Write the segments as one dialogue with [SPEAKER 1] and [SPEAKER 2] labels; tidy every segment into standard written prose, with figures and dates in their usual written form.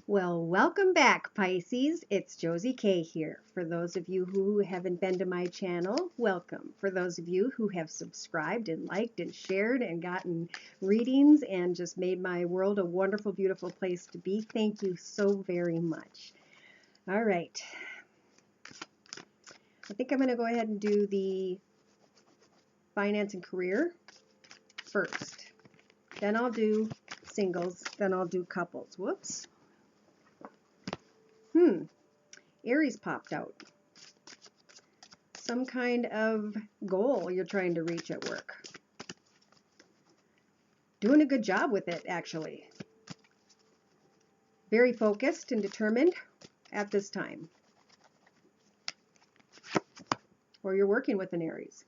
[SPEAKER 1] Well, welcome back, Pisces. It's Josie K here. For those of you who haven't been to my channel, welcome. For those of you who have subscribed and liked and shared and gotten readings and just made my world a wonderful, beautiful place to be, thank you so very much. All right. I think I'm going to go ahead and do the finance and career first. Then I'll do singles. Then I'll do couples. Whoops. Aries popped out. Some kind of goal you're trying to reach at work. Doing a good job with it, actually. Very focused and determined at this time. Or you're working with an Aries.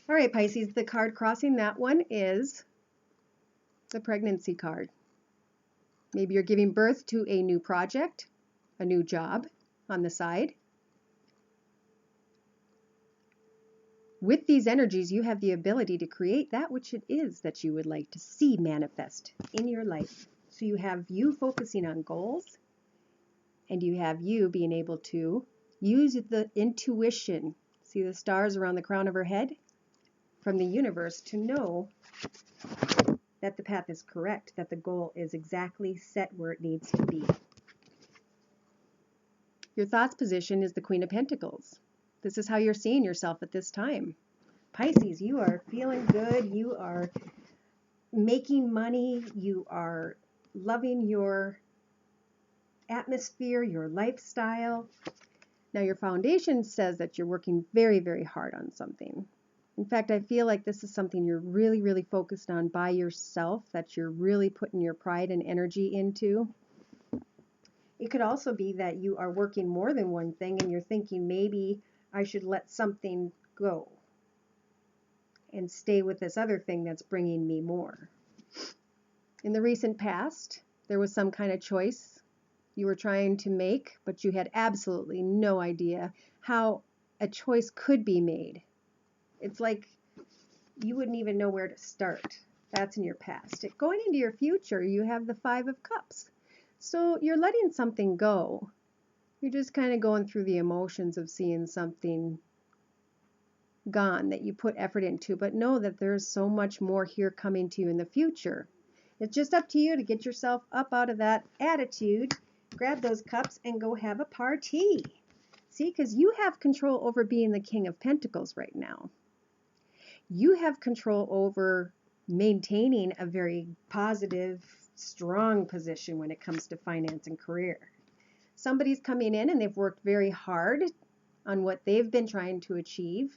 [SPEAKER 1] All right, Pisces, the card crossing that one is the pregnancy card. Maybe you're giving birth to a new project, a new job on the side. With these energies, you have the ability to create that which it is that you would like to see manifest in your life. So you have you focusing on goals, and you have you being able to use the intuition, see the stars around the crown of her head, from the universe to know that the path is correct, that the goal is exactly set where it needs to be. Your thoughts position is the Queen of Pentacles. This is how you're seeing yourself at this time. Pisces, you are feeling good. You are making money. You are loving your atmosphere, your lifestyle. Now, your foundation says that you're working very, very hard on something. In fact, I feel like this is something you're really, really focused on by yourself, that you're really putting your pride and energy into. It could also be that you are working more than one thing and you're thinking maybe I should let something go and stay with this other thing that's bringing me more. In the recent past, there was some kind of choice you were trying to make, but you had absolutely no idea how a choice could be made. It's like you wouldn't even know where to start. That's in your past. Going into your future, you have the Five of Cups. So you're letting something go. You're just kind of going through the emotions of seeing something gone that you put effort into, but know that there's so much more here coming to you in the future. It's just up to you to get yourself up out of that attitude, grab those cups, and go have a party. See, because you have control over being the King of Pentacles right now. You have control over maintaining a very positive, strong position when it comes to finance and career. Somebody's coming in and they've worked very hard on what they've been trying to achieve,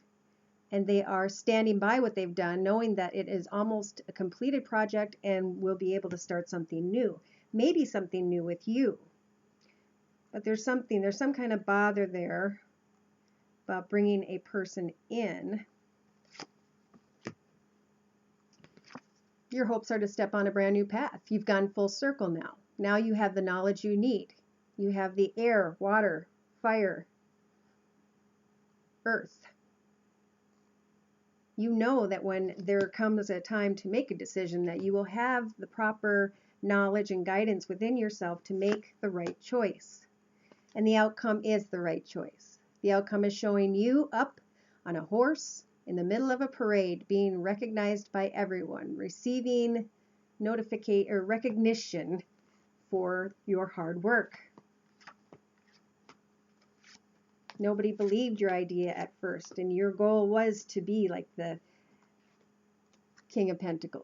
[SPEAKER 1] and they are standing by what they've done, knowing that it is almost a completed project and will be able to start something new, maybe something new with you. But there's some kind of bother there about bringing a person in. Your hopes are to step on a brand new path. You've gone full circle now. Now you have the knowledge you need. You have the air, water, fire, earth. You know that when there comes a time to make a decision that you will have the proper knowledge and guidance within yourself to make the right choice. And the outcome is the right choice. The outcome is showing you up on a horse in the middle of a parade, being recognized by everyone, receiving recognition for your hard work. Nobody believed your idea at first, and your goal was to be like the King of Pentacles,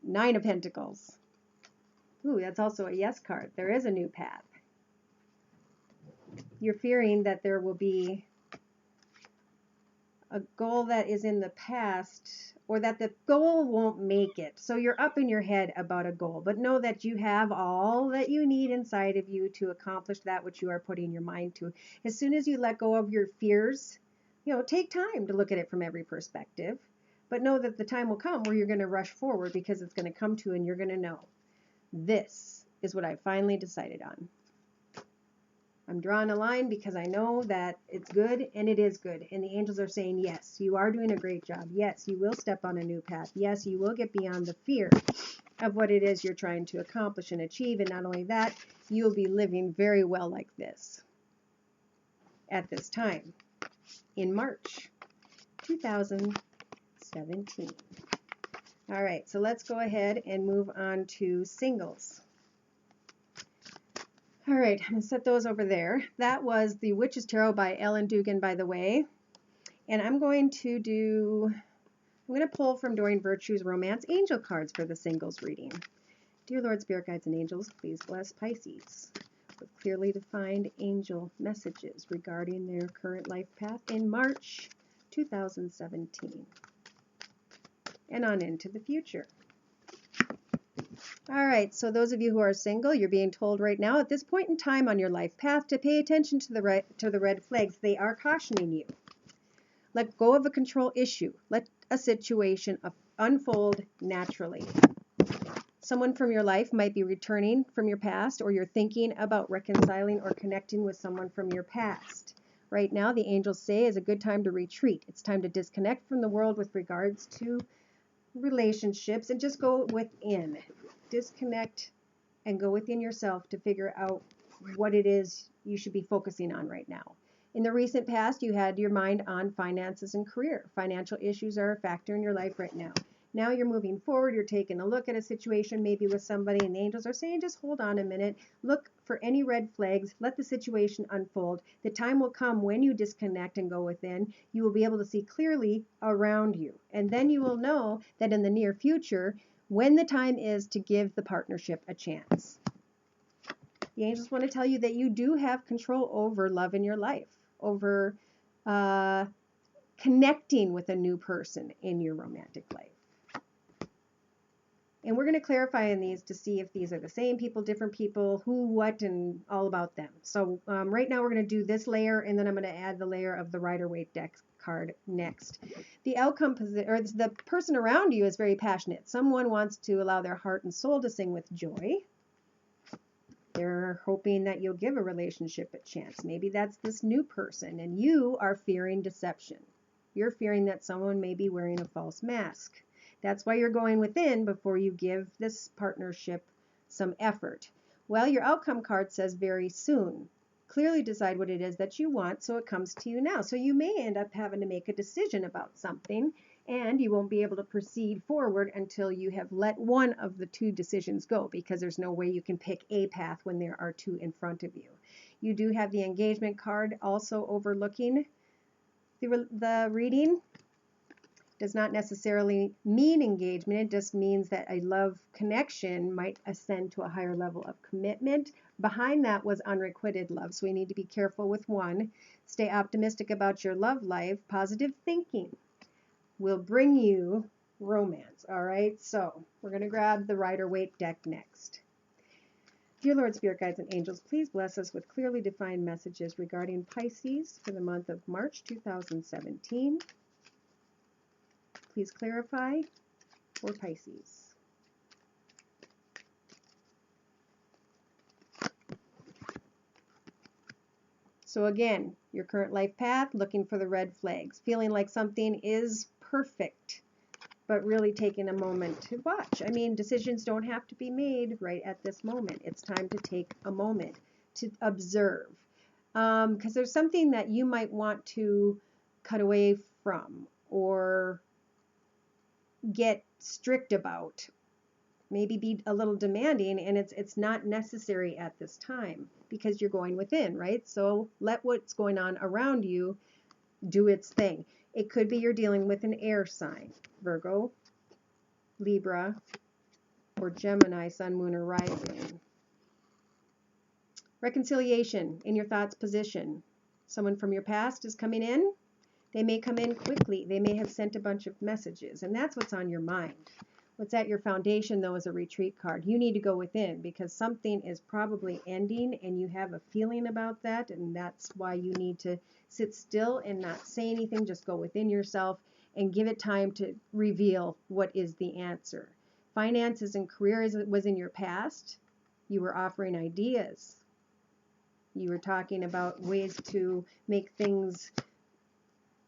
[SPEAKER 1] Nine of Pentacles. Ooh, that's also a yes card. There is a new path. You're fearing that there will be a goal that is in the past, or that the goal won't make it. So you're up in your head about a goal, but know that you have all that you need inside of you to accomplish that which you are putting your mind to. As soon as you let go of your fears, take time to look at it from every perspective, but know that the time will come where you're going to rush forward, because it's going to come to, and you're going to know, this is what I finally decided on. I'm drawing a line because I know that it's good, and it is good. And the angels are saying, yes, you are doing a great job. Yes, you will step on a new path. Yes, you will get beyond the fear. of what it is you're trying to accomplish and achieve. And not only that, you'll be living very well like this at this time in March 2017. All right, so let's go ahead and move on to singles. All right, I'm going to set those over there. That was the Witch's Tarot by Ellen Dugan, by the way. And I'm going to pull from Doreen Virtue's Romance Angel cards for the singles reading. Dear Lord, Spirit Guides, and Angels, please bless Pisces with clearly defined angel messages regarding their current life path in March 2017 and on into the future. All right, so those of you who are single, you're being told right now at this point in time on your life path to pay attention to the red flags. They are cautioning you. Let go of a control issue. Let a situation unfold naturally. Someone from your life might be returning from your past, or you're thinking about reconciling or connecting with someone from your past. Right now, the angels say is a good time to retreat. It's time to disconnect from the world with regards to relationships and just go within. Disconnect and go within yourself to figure out what it is you should be focusing on right now. In the recent past, you had your mind on finances and career. Financial issues are a factor in your life right now. Now you're moving forward, you're taking a look at a situation maybe with somebody, and the angels are saying, just hold on a minute, look for any red flags, let the situation unfold. The time will come when you disconnect and go within, you will be able to see clearly around you. And then you will know that in the near future, when the time is to give the partnership a chance. The angels want to tell you that you do have control over love in your life, over connecting with a new person in your romantic life. And we're going to clarify in these to see if these are the same people, different people, who, what, and all about them. So right now we're going to do this layer, and then I'm going to add the layer of the Rider-Waite deck card next. The outcome, or the person around you is very passionate. Someone wants to allow their heart and soul to sing with joy. They're hoping that you'll give a relationship a chance. Maybe that's this new person, and you are fearing deception. You're fearing that someone may be wearing a false mask. That's why you're going within before you give this partnership some effort. Well, your outcome card says very soon. Clearly decide what it is that you want so it comes to you now. So you may end up having to make a decision about something, and you won't be able to proceed forward until you have let one of the two decisions go, because there's no way you can pick a path when there are two in front of you. You do have the engagement card also overlooking the reading. Does not necessarily mean engagement. It just means that a love connection might ascend to a higher level of commitment. Behind that was unrequited love, so we need to be careful with one. Stay optimistic about your love life. Positive thinking will bring you romance. All right, so we're going to grab the Rider-Waite deck next. Dear Lord, Spirit Guides, and Angels, please bless us with clearly defined messages regarding Pisces for the month of March 2017. Please clarify for Pisces. So again, your current life path, looking for the red flags, feeling like something is perfect, but really taking a moment to watch. I mean, decisions don't have to be made right at this moment. It's time to take a moment to observe. Because there's something that you might want to cut away from or get strict about, maybe be a little demanding, and it's not necessary at this time because you're going within, right? So let what's going on around you do its thing. It could be you're dealing with an air sign, Virgo, Libra, or Gemini, Sun, Moon, or Rising. Reconciliation in your thoughts position. Someone from your past is coming in. They may come in quickly. They may have sent a bunch of messages, and that's what's on your mind. What's at your foundation, though, is a retreat card. You need to go within because something is probably ending, and you have a feeling about that, and that's why you need to sit still and not say anything. Just go within yourself and give it time to reveal what is the answer. Finances and career was in your past. You were offering ideas. You were talking about ways to make things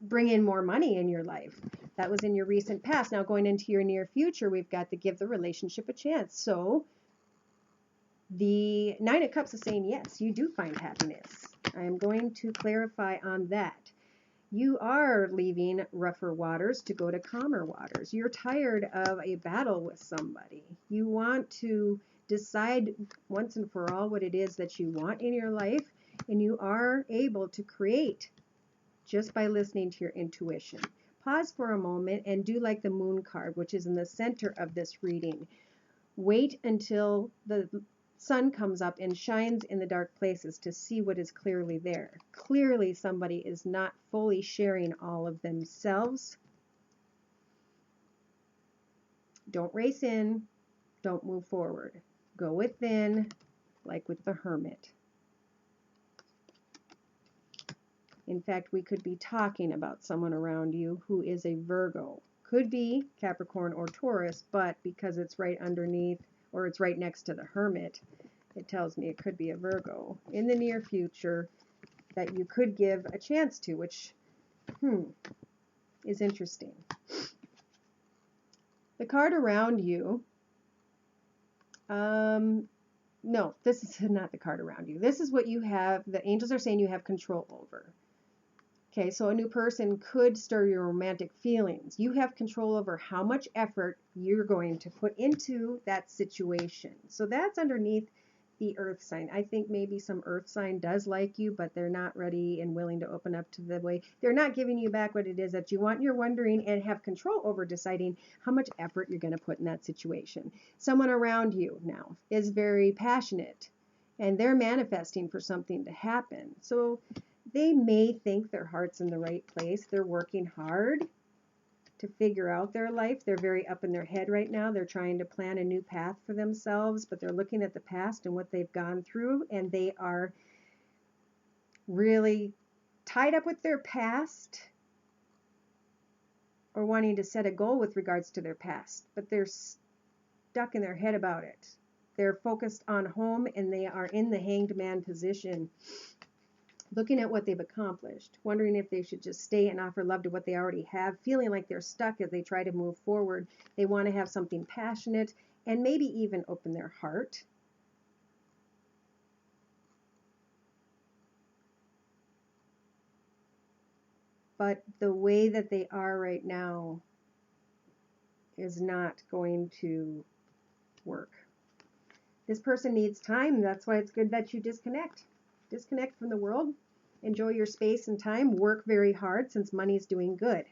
[SPEAKER 1] bring in more money in your life. That was in your recent past. Now going into your near future, we've got to give the relationship a chance. So the Nine of Cups is saying, yes, you do find happiness. I am going to clarify on that. You are leaving rougher waters to go to calmer waters. You're tired of a battle with somebody. You want to decide once and for all what it is that you want in your life, and you are able to create just by listening to your intuition. Pause for a moment and do like the moon card, which is in the center of this reading. Wait until the sun comes up and shines in the dark places to see what is clearly there. Clearly somebody is not fully sharing all of themselves. Don't race in, don't move forward. Go within, like with the Hermit. In fact, we could be talking about someone around you who is a Virgo. Could be Capricorn or Taurus, but because it's right underneath or it's right next to the Hermit, it tells me it could be a Virgo in the near future that you could give a chance to, which is interesting. The card around you, no, this is not the card around you. This is what you have, the angels are saying you have control over. Okay, so a new person could stir your romantic feelings. You have control over how much effort you're going to put into that situation. So that's underneath the earth sign. I think maybe some earth sign does like you, but they're not ready and willing to open up to the way. They're not giving you back what it is that you want. You're wondering and have control over deciding how much effort you're going to put in that situation. Someone around you now is very passionate and they're manifesting for something to happen. So they may think their heart's in the right place. They're working hard to figure out their life. They're very up in their head right now. They're trying to plan a new path for themselves, but they're looking at the past and what they've gone through, and they are really tied up with their past or wanting to set a goal with regards to their past, but they're stuck in their head about it. They're focused on home, and they are in the hanged man position, looking at what they've accomplished, wondering if they should just stay and offer love to what they already have, feeling like they're stuck as they try to move forward. They want to have something passionate and maybe even open their heart. But the way that they are right now is not going to work. This person needs time. That's why it's good that you disconnect. Disconnect from the world. Enjoy your space and time. Work very hard since money's doing good.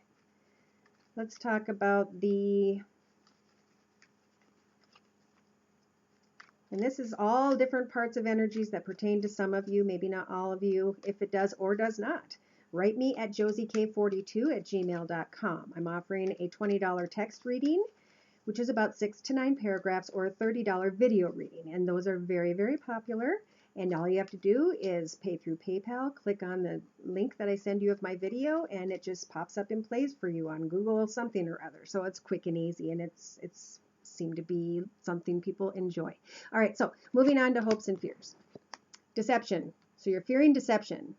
[SPEAKER 1] Let's talk about and this is all different parts of energies that pertain to some of you, maybe not all of you, if it does or does not. Write me at josiek42@gmail.com. I'm offering a $20 text reading, which is about 6 to 9 paragraphs, or a $30 video reading. And those are very, very popular. And all you have to do is pay through PayPal, click on the link that I send you of my video, and it just pops up and plays for you on Google something or other. So it's quick and easy, and it's seemed to be something people enjoy. All right, so moving on to hopes and fears. Deception. So you're fearing deception.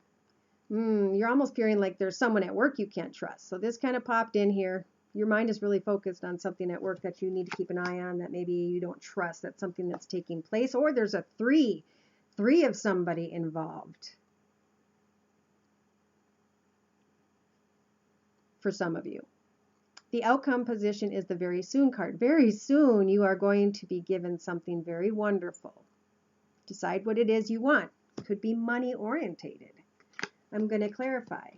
[SPEAKER 1] You're almost fearing like there's someone at work you can't trust. So this kind of popped in here. Your mind is really focused on something at work that you need to keep an eye on, that maybe you don't trust, that's something that's taking place, or there's a three of somebody involved for some of you. The outcome position is the very soon card. Very soon you are going to be given something very wonderful. Decide what it is you want. Could be money orientated. I'm going to clarify.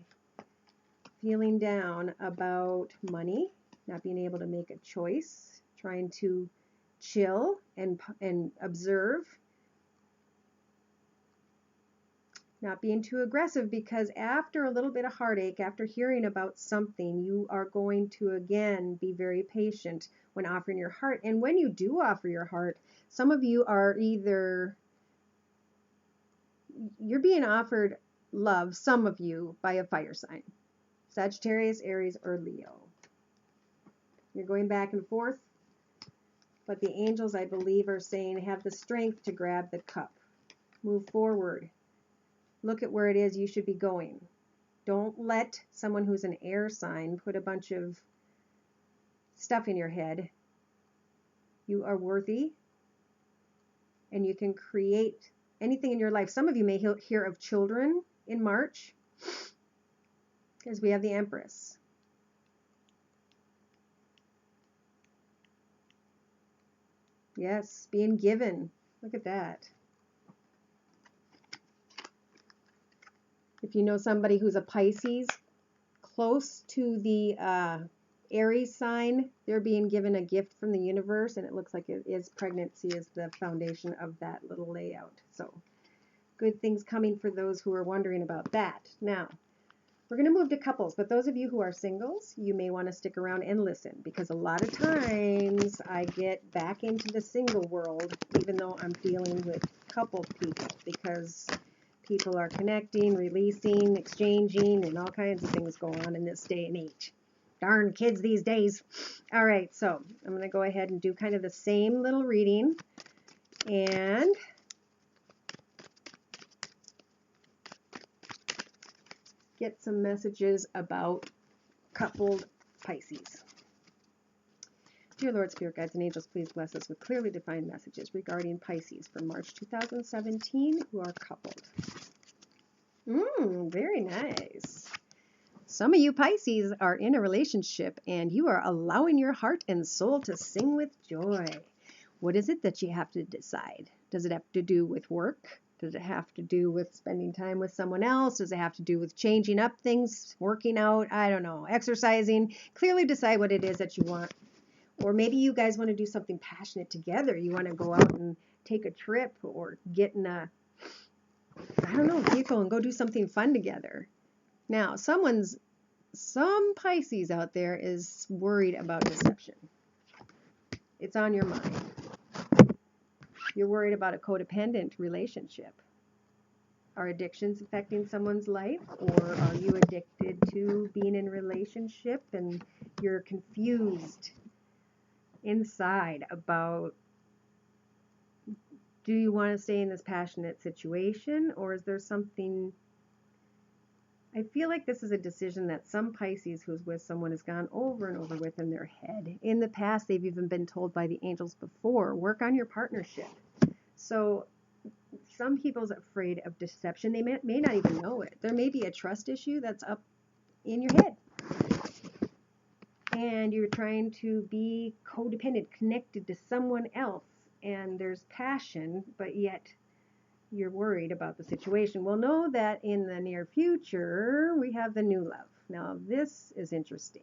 [SPEAKER 1] Feeling down about money, not being able to make a choice, trying to chill and observe. Not being too aggressive, because after a little bit of heartache, after hearing about something, you are going to again be very patient when offering your heart. And when you do offer your heart, some of you are you're being offered love, some of you, by a fire sign. Sagittarius, Aries, or Leo. You're going back and forth, but the angels, I believe, are saying have the strength to grab the cup. Move forward. Look at where it is you should be going. Don't let someone who's an air sign put a bunch of stuff in your head. You are worthy, and you can create anything in your life. Some of you may hear of children in March, because we have the Empress. Yes, being given. Look at that. If you know somebody who's a Pisces, close to the Aries sign, they're being given a gift from the universe, and it looks like it is pregnancy is the foundation of that little layout. So good things coming for those who are wondering about that. Now, we're going to move to couples, but those of you who are singles, you may want to stick around and listen, because a lot of times I get back into the single world, even though I'm dealing with couple people, because people are connecting, releasing, exchanging, and all kinds of things go on in this day and age. Darn kids these days. All right, so I'm going to go ahead and do kind of the same little reading, and get some messages about coupled Pisces. Dear Lord, Spirit Guides, and Angels, please bless us with clearly defined messages regarding Pisces for March 2017 who are coupled. Very nice. Some of you Pisces are in a relationship and you are allowing your heart and soul to sing with joy. What is it that you have to decide? Does it have to do with work? Does it have to do with spending time with someone else? Does it have to do with changing up things, working out? I don't know, exercising? Clearly decide what it is that you want. Or maybe you guys want to do something passionate together. You want to go out and take a trip or get in a, I don't know, vehicle and go do something fun together. Now, some Pisces out there is worried about deception. It's on your mind. You're worried about a codependent relationship. Are addictions affecting someone's life, or are you addicted to being in a relationship and you're confused inside about, do you want to stay in this passionate situation, or is there something? I feel like this is a decision that some Pisces who's with someone has gone over and over with in their head. In the past, they've even been told by the angels before, work on your partnership. So some people's afraid of deception. They may not even know it. There may be a trust issue that's up in your head. And you're trying to be codependent, connected to someone else. And there's passion, but yet you're worried about the situation. Well, know that in the near future, we have the new love. Now, this is interesting.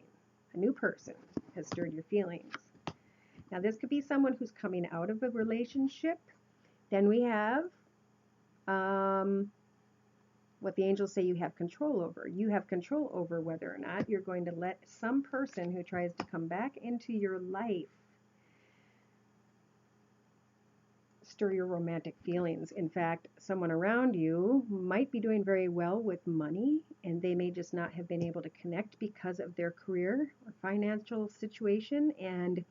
[SPEAKER 1] A new person has stirred your feelings. Now, this could be someone who's coming out of a relationship. Then we have what the angels say you have control over. You have control over whether or not you're going to let some person who tries to come back into your life stir your romantic feelings. In fact, someone around you might be doing very well with money, and they may just not have been able to connect because of their career or financial situation, and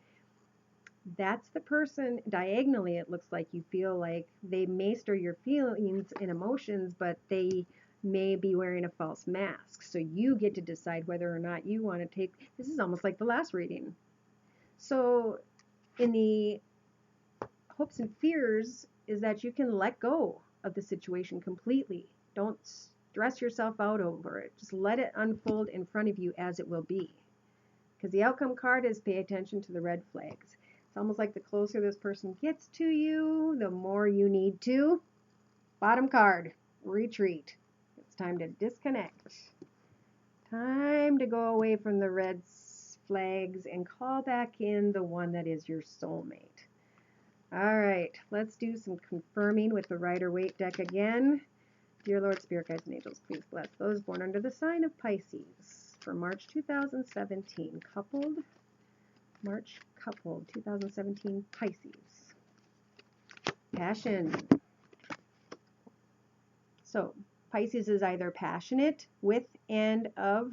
[SPEAKER 1] that's the person. Diagonally, it looks like you feel like they may stir your feelings and emotions, but they may be wearing a false mask. So you get to decide whether or not you want to take, this is almost like the last reading. So in the hopes and fears is that you can let go of the situation completely. Don't stress yourself out over it. Just let it unfold in front of you as it will be. Because the outcome card is pay attention to the red flags. It's almost like the closer this person gets to you, the more you need to. Bottom card, retreat. It's time to disconnect. Time to go away from the red flags and call back in the one that is your soulmate. All right, let's do some confirming with the Rider-Waite deck again. Dear Lord, Spirit Guides, and Angels, please bless those born under the sign of Pisces for March 2017. Coupled, March coupled, 2017 Pisces. Passion. So Pisces is either passionate with and of,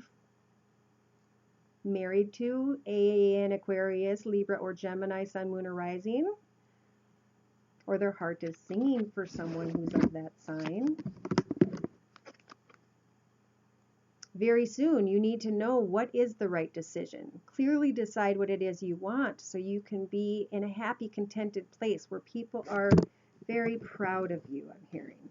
[SPEAKER 1] married to an Aquarius, Libra, or Gemini, Sun, Moon, or Rising. Or their heart is singing for someone who's of that sign. Very soon, you need to know what is the right decision. Clearly decide what it is you want so you can be in a happy, contented place where people are very proud of you, I'm hearing.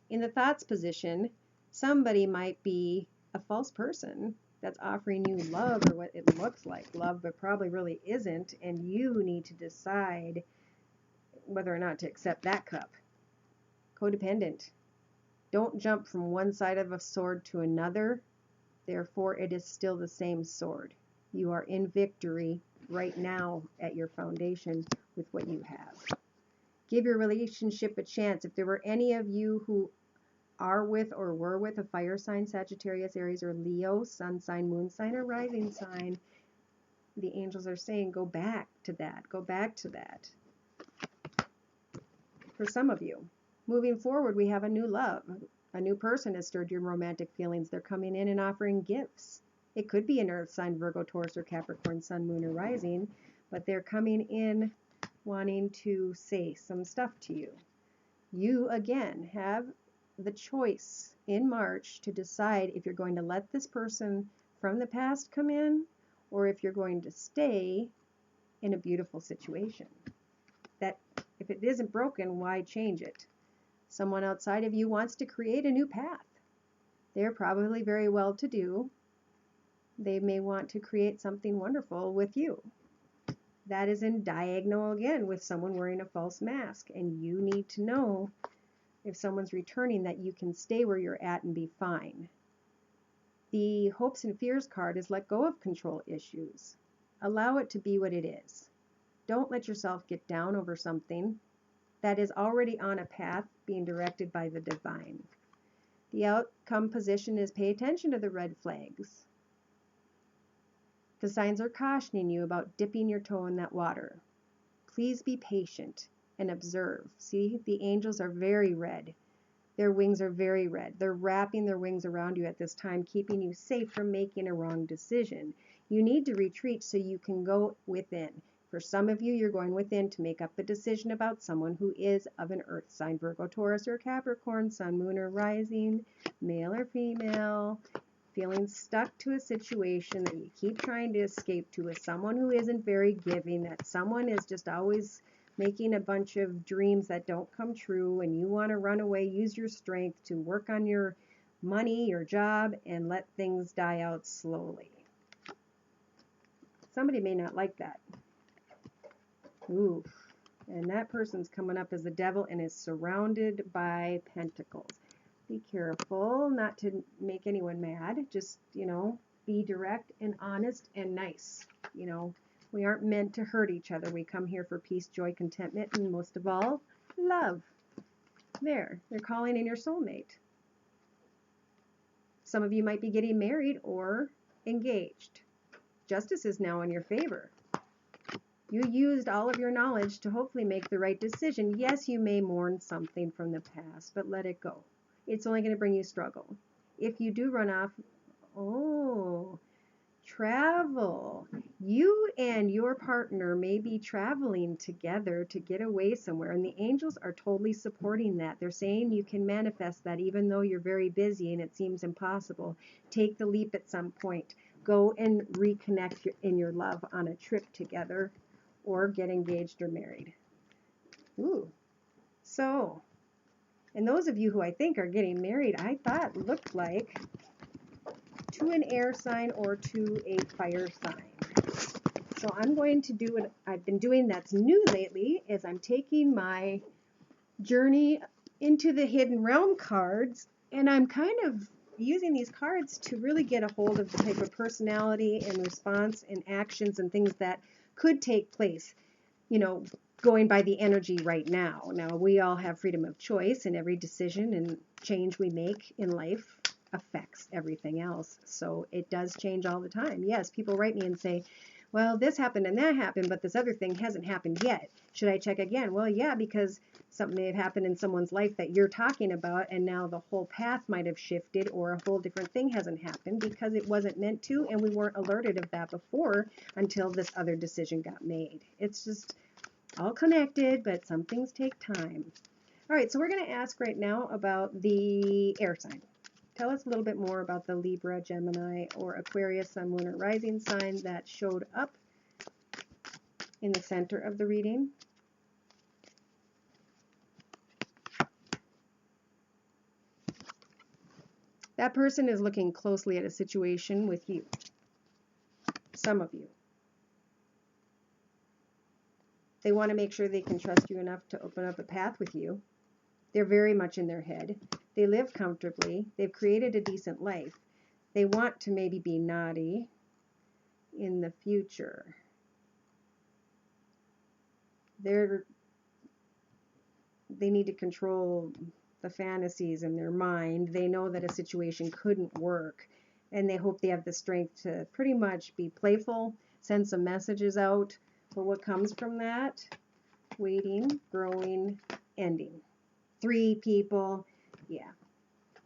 [SPEAKER 1] In the thoughts position, somebody might be a false person that's offering you love, or what it looks like love, but probably really isn't, and you need to decide whether or not to accept that cup. Codependent. Don't jump from one side of a sword to another. Therefore, it is still the same sword. You are in victory right now at your foundation with what you have. Give your relationship a chance. If there were any of you who are with or were with a fire sign, Sagittarius, Aries, or Leo, sun sign, moon sign, or rising sign, the angels are saying go back to that. Go back to that. For some of you. Moving forward, we have a new love. A new person has stirred your romantic feelings. They're coming in and offering gifts. It could be an earth sign, Virgo, Taurus, or Capricorn, sun, moon, or rising, but they're coming in wanting to say some stuff to you. You, again, have the choice in March to decide if you're going to let this person from the past come in or if you're going to stay in a beautiful situation. That if it isn't broken, why change it? Someone outside of you wants to create a new path. They're probably very well to do. They may want to create something wonderful with you. That is in diagonal again with someone wearing a false mask. And you need to know if someone's returning that you can stay where you're at and be fine. The hopes and fears card is let go of control issues. Allow it to be what it is. Don't let yourself get down over something that is already on a path being directed by the divine. The outcome position is pay attention to the red flags. The signs are cautioning you about dipping your toe in that water. Please be patient and observe. See, the angels are very red. Their wings are very red. They're wrapping their wings around you at this time, keeping you safe from making a wrong decision. You need to retreat so you can go within. For some of you, you're going within to make up a decision about someone who is of an earth sign, Virgo, Taurus, or Capricorn, sun, moon, or rising, male or female, feeling stuck to a situation that you keep trying to escape to with someone who isn't very giving, that someone is just always making a bunch of dreams that don't come true, and you want to run away, use your strength to work on your money, your job, and let things die out slowly. Somebody may not like that. Ooh, and that person's coming up as the devil and is surrounded by pentacles. Be careful not to make anyone mad. Just, be direct and honest and nice. We aren't meant to hurt each other. We come here for peace, joy, contentment, and most of all, love. There, they're calling in your soulmate. Some of you might be getting married or engaged. Justice is now in your favor. You used all of your knowledge to hopefully make the right decision. Yes, you may mourn something from the past, but let it go. It's only going to bring you struggle. If you do run off, travel. You and your partner may be traveling together to get away somewhere, and the angels are totally supporting that. They're saying you can manifest that even though you're very busy and it seems impossible. Take the leap at some point. Go and reconnect in your love on a trip together, or get engaged or married. Ooh. So, and those of you who I think are getting married, I thought looked like to an air sign or to a fire sign. So I'm going to do what I've been doing that's new lately, is I'm taking my journey into the hidden realm cards, and I'm kind of using these cards to really get a hold of the type of personality and response and actions and things that could take place, going by the energy right now. Now, we all have freedom of choice, and every decision and change we make in life affects everything else. So it does change all the time. Yes, people write me and say, well, this happened and that happened, but this other thing hasn't happened yet. Should I check again? Well, yeah, because something may have happened in someone's life that you're talking about, and now the whole path might have shifted, or a whole different thing hasn't happened because it wasn't meant to, and we weren't alerted of that before until this other decision got made. It's just all connected, but some things take time. All right, so we're going to ask right now about the air sign. Tell us a little bit more about the Libra, Gemini, or Aquarius, Sun, Moon, or Rising sign that showed up in the center of the reading. That person is looking closely at a situation with you. Some of you. They want to make sure they can trust you enough to open up a path with you. They're very much in their head. They live comfortably. They've created a decent life. They want to maybe be naughty in the future. They need to control the fantasies in their mind. They know that a situation couldn't work, and they hope they have the strength to pretty much be playful, send some messages out. But what comes from that? Waiting, growing, ending. 3 people, yeah.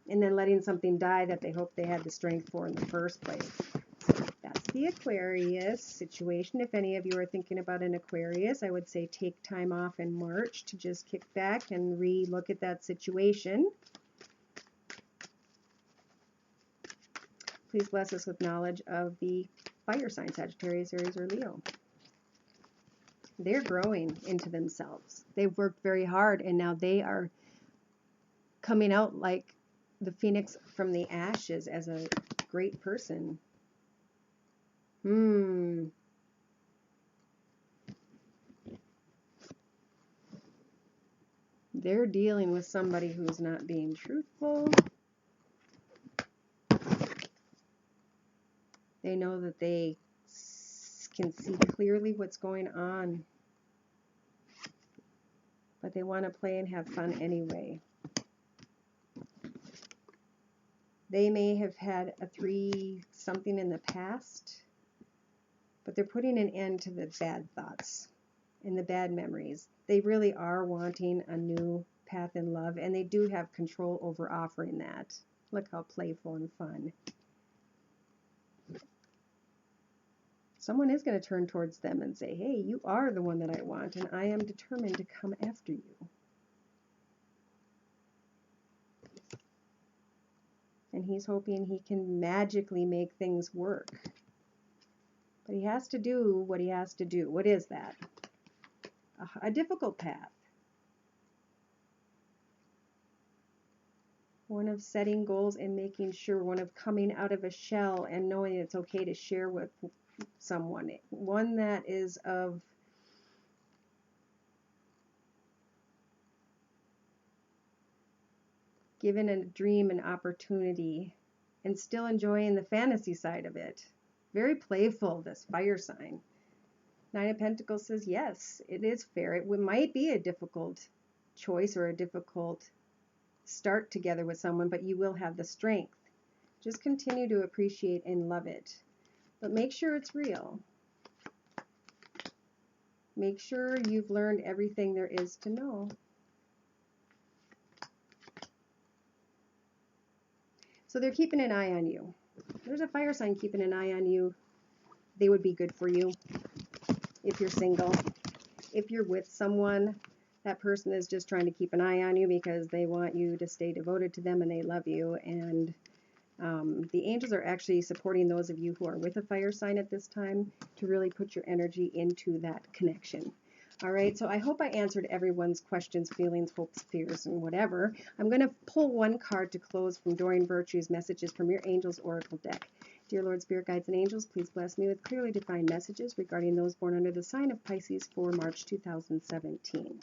[SPEAKER 1] And then letting something die that they hope they had the strength for in the first place. So that's the Aquarius situation. If any of you are thinking about an Aquarius, I would say take time off in March to just kick back and re-look at that situation. Please bless us with knowledge of the fire sign, Sagittarius, Aries, or Leo. They're growing into themselves. They've worked very hard, and now they are coming out like the phoenix from the ashes as a great person. They're dealing with somebody who's not being truthful. They know that they can see clearly what's going on, but they want to play and have fun anyway. They may have had a 3-something in the past, but they're putting an end to the bad thoughts and the bad memories. They really are wanting a new path in love, and they do have control over offering that. Look how playful and fun. Someone is going to turn towards them and say, hey, you are the one that I want, and I am determined to come after you. And he's hoping he can magically make things work. But he has to do what he has to do. What is that? A difficult path. One of setting goals and making sure, one of coming out of a shell and knowing it's okay to share with someone. One that is of given a dream an opportunity and still enjoying the fantasy side of it. Very playful, this fire sign. 9 of Pentacles says, yes, it is fair. It might be a difficult choice or a difficult start together with someone, but you will have the strength. Just continue to appreciate and love it. But make sure it's real. Make sure you've learned everything there is to know. So they're keeping an eye on you. There's a fire sign keeping an eye on you. They would be good for you if you're single. If you're with someone, that person is just trying to keep an eye on you because they want you to stay devoted to them and they love you. And the angels are actually supporting those of you who are with a fire sign at this time to really put your energy into that connection. All right, so I hope I answered everyone's questions, feelings, hopes, fears, and whatever. I'm going to pull one card to close from Doreen Virtue's Messages from Your Angels Oracle deck. Dear Lord, Spirit Guides, and Angels, please bless me with clearly defined messages regarding those born under the sign of Pisces for March 2017.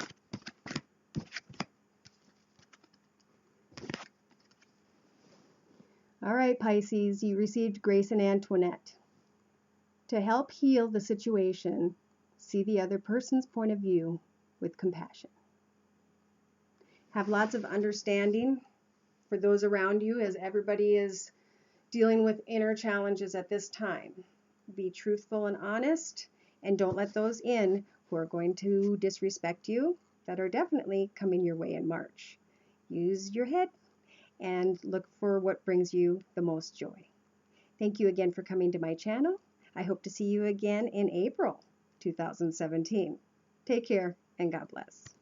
[SPEAKER 1] All right, Pisces, you received Grace and Antoinette. To help heal the situation, see the other person's point of view with compassion. Have lots of understanding for those around you as everybody is dealing with inner challenges at this time. Be truthful and honest, and don't let those in who are going to disrespect you that are definitely coming your way in March. Use your head and look for what brings you the most joy. Thank you again for coming to my channel. I hope to see you again in April 2017. Take care and God bless.